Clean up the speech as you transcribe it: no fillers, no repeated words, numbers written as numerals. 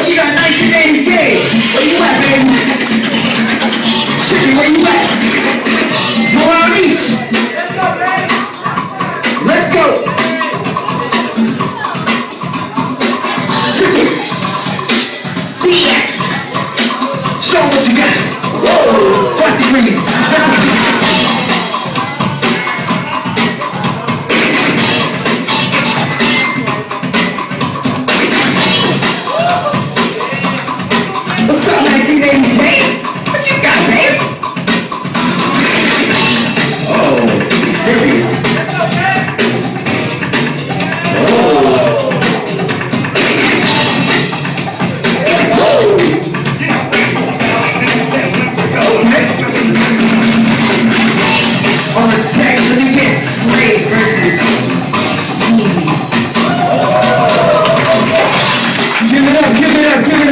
you got 1980 gay. Where you at, baby? Chicken, where you at? Go out each. Let's go. Chicken. BX. Show what you got. Whoa. Frosty Freeze. What's up, 1980 babe? What you got, babe? Oh, he's serious. On the deck, let me get Slade versus Steez. Give it up, give it up, give it up.